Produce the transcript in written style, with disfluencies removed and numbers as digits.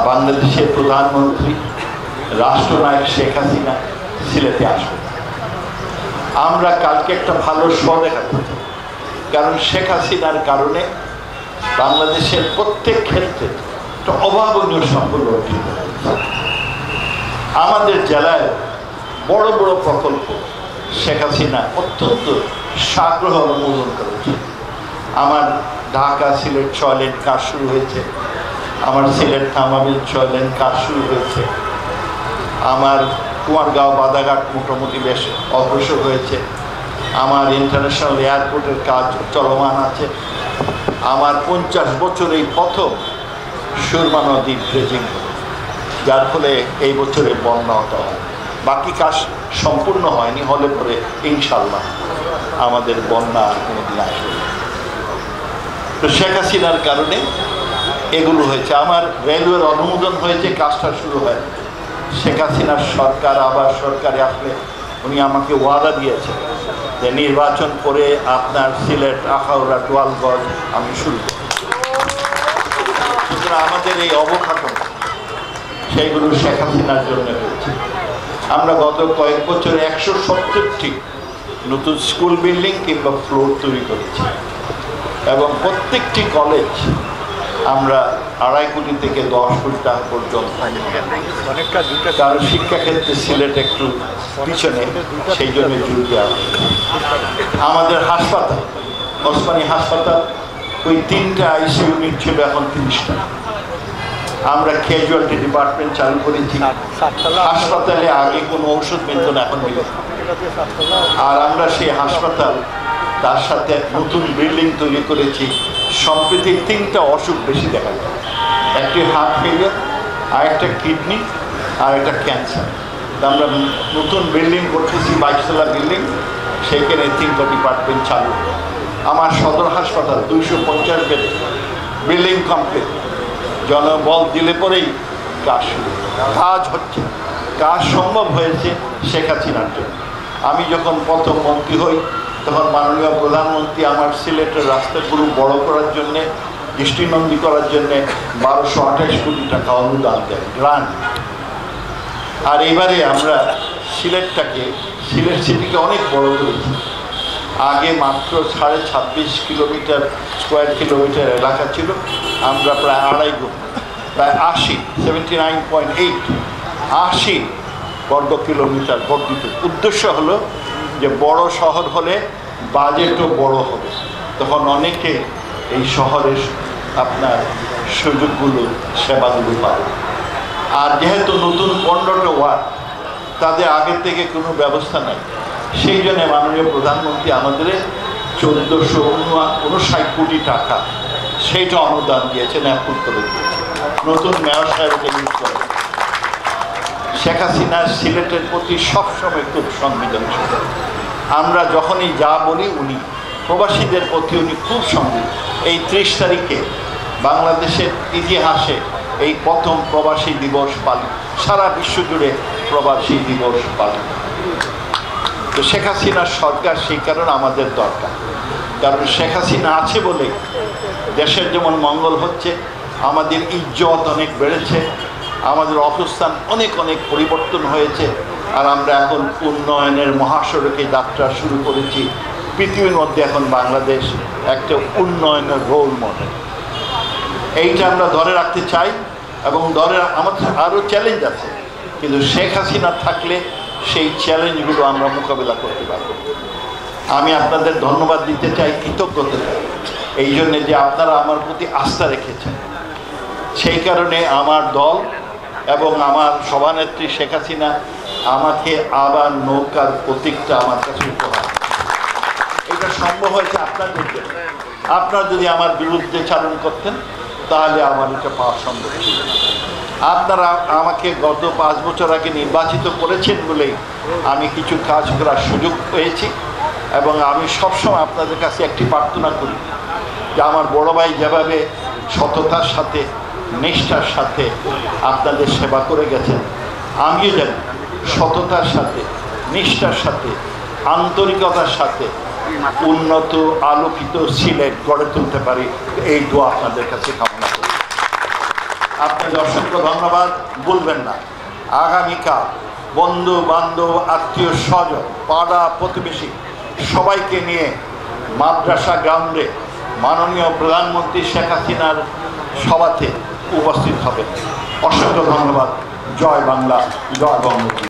বাংলাদেশের প্রধানমন্ত্রী রাষ্ট্রনায়ক শেখ হাসিনা সিলেটে আসবে। আমরা কালকে একটা ভালো শো দেখাতে চাই, কারণ শেখ হাসিনার কারণে বাংলাদেশের প্রত্যেক ক্ষেত্রে একটা অভাবনীয় সাফল্য অর্জিত হয়েছে। আমাদের জেলায় বড় বড় প্রকল্প শেখ হাসিনা অত্যন্ত সাগ্রহ অনুমোদন করেছে। আমার ঢাকা সিলেট 6 লেন কাজ শুরু হয়েছে, আমার সিলেট থামাবিল 6 লেন কাজ শুরু হয়েছে, আমার কুমারগাঁও বাদাঘাট মোটামুটি বেশ অগ্রসর হয়েছে, আমার ইন্টারন্যাশনাল এয়ারপোর্টের কাজ চলমান আছে, আমার 50 বছর এই প্রথম সুরমা নদীর ড্রেজিং, যার ফলে এই বছরে বন্যা হতে হয়। বাকি কাজ সম্পূর্ণ হয়নি, হলে পরে ইনশাল্লাহ আমাদের বন্যা কোনোদিন আসবে। তো শেখ হাসিনার কারণে এগুলো হয়েছে। আমার রেলওয়ের অনুমোদন হয়েছে, কাজটা শুরু হয়। শেখ হাসিনার সরকার আবার সরকারে আসলে উনি আমাকে ওয়াদা দিয়েছেন যে নির্বাচন করে আপনার সিলেট, আখাউড়া, গোয়ালগঞ্জ আমি শুরু করি। সুতরাং আমাদের এই অবকাঠামো সেইগুলো শেখ হাসিনার জন্য হয়েছে। আমরা গত কয়েক বছরে 170টি নতুন স্কুল বিল্ডিং কিংবা ফ্লোর তৈরি করেছি, এবং প্রত্যেকটি কলেজ আমরা 2.5 কোটি থেকে 10 কোটি টাকা পর্যন্ত, কারণ শিক্ষাক্ষেত্রে সিলেট একটু পিছনে, সেই জন্য জোর দেওয়া হয়। আমাদের হাসপাতাল, ওসমানী হাসপাতাল, ওই 3টা আইসিইউ ইউনিট ছিল, এখন 30টা। আমরা ক্যাজুয়ালিটি ডিপার্টমেন্ট চালু করেছি। হাসপাতালে আগে কোনো ঔষধ মিলত না, এখন মিলে। আর আমরা সেই হাসপাতাল, তার সাথে নতুন বিল্ডিং তৈরি করেছি। সম্প্রতি 3টা অসুখ বেশি দেখা যায়, একটি হার্ট ফেলিয়ার, আর একটা কিডনি, আর একটা ক্যান্সার। আমরা নতুন বিল্ডিং করতেছি, 22 তলা বিল্ডিং, সেইখানে 3টা ডিপার্টমেন্ট চালু। আমার সদর হাসপাতাল 250 বেড বিল্ডিং কমপ্লিট, জনবল দিলে পরেই কাজ শুরু, কাজ হচ্ছে। কাজ সম্ভব হয়েছে শেখ হাসিনার জন্য। আমি যখন প্রথম মন্ত্রী হই, তখন মাননীয় প্রধানমন্ত্রী আমার সিলেটের রাস্তাগুলো বড় করার জন্যে, দৃষ্টিনন্দী করার জন্যে 1228 কোটি টাকা অনুদান দেয়, গ্রান্ট। আর এবারে আমরা সিলেট সিটিকে অনেক বড় করেছি। আগে মাত্র 26.5 কিলোমিটার স্কোয়ার কিলোমিটার এলাকা ছিল, আমরা প্রায় 2.5 গুণ, প্রায় 80 বর্গ কিলোমিটার বর্ধিত। উদ্দেশ্য হলো যে বড় শহর হলে বাজেটও বড় হবে, তখন অনেকে এই শহরের আপনার সুযোগগুলো, সেবাগুলো পাবে। আর যেহেতু নতুন 15টা ওয়ার্ড, তাদের আগের থেকে কোনো ব্যবস্থা নাই, সেই জন্য মাননীয় প্রধানমন্ত্রী আমাদের 1459 কোটি টাকা সেইটা অনুদান দিয়েছেন, অ্যাপ্রুভ করে দিয়েছে। নতুন মেয়র সাহেবকে ইউজ করে। শেখ হাসিনা সিলেটের প্রতি সবসময় খুব সংবেদনশীল। আমরা যখনই যা বলি, উনি প্রবাসীদের প্রতি উনি খুব সংবেদনশীল। এই 30 তারিখে বাংলাদেশের ইতিহাসে এই প্রথম প্রবাসী দিবস পালিত, সারা বিশ্ব জুড়ে প্রবাসী দিবস পালিত। তো শেখ হাসিনার সরকার সেই কারণে আমাদের দরকার, কারণ শেখ হাসিনা আছে বলে দেশের যেমন মঙ্গল হচ্ছে, আমাদের ইজ্জত অনেক বেড়েছে, আমাদের অবস্থান অনেক পরিবর্তন হয়েছে। আর আমরা এখন উন্নয়নের মহাসড়কে যাত্রা শুরু করেছি। পৃথিবীর মধ্যে এখন বাংলাদেশ একটা উন্নয়নের রোল মডেল। এইটা আমরা ধরে রাখতে চাই, এবং আমাদের আরও চ্যালেঞ্জ আছে, কিন্তু শেখ হাসিনা থাকলে সেই চ্যালেঞ্জগুলো আমরা মোকাবিলা করতে পারব। আমি আপনাদের ধন্যবাদ দিতে চাই, কৃতজ্ঞতা চাই এই জন্যে যে আপনারা আমার প্রতি আস্থা রেখেছেন। সেই কারণে আমার দল এবং আমার সভানেত্রী শেখ হাসিনা আমাকে আবার নৌকার প্রতীকটা আমার কাছে উপহার। এটা সম্ভব হয়েছে আপনাদের জন্য। আপনারা যদি আমার বিরুদ্ধে চালন করতেন, তাহলে আমার এটা পাওয়া সম্ভব ছিল। আপনারা আমাকে গত 5 বছর আগে নির্বাচিত করেছেন বলেই আমি কিছু কাজ করার সুযোগ পেয়েছি, এবং আমি সবসময় আপনাদের কাছে একটি প্রার্থনা করি যে আমার বড় ভাই যেভাবে সততার সাথে, নিষ্ঠার সাথে আপনাদের সেবা করে গেছেন, আমিও জানি সততার সাথে, নিষ্ঠার সাথে, আন্তরিকতার সাথে উন্নত আলোকিত সিলেট গড়ে তুলতে পারি। এই দোয়া আপনাদের কাছে কামনা করি। আপনাদের অসংখ্য ধন্যবাদ। ভুলবেন না, আগামীকাল বন্ধু বান্ধব আত্মীয় স্বজন পাড়া প্রতিবেশী সবাইকে নিয়ে মাদ্রাসা গ্রাউন্ডে মাননীয় প্রধানমন্ত্রী শেখ হাসিনার সভাতে উপস্থিত হবেন। অসংখ্য ধন্যবাদ। জয় বাংলা, জয় বঙ্গবন্ধু।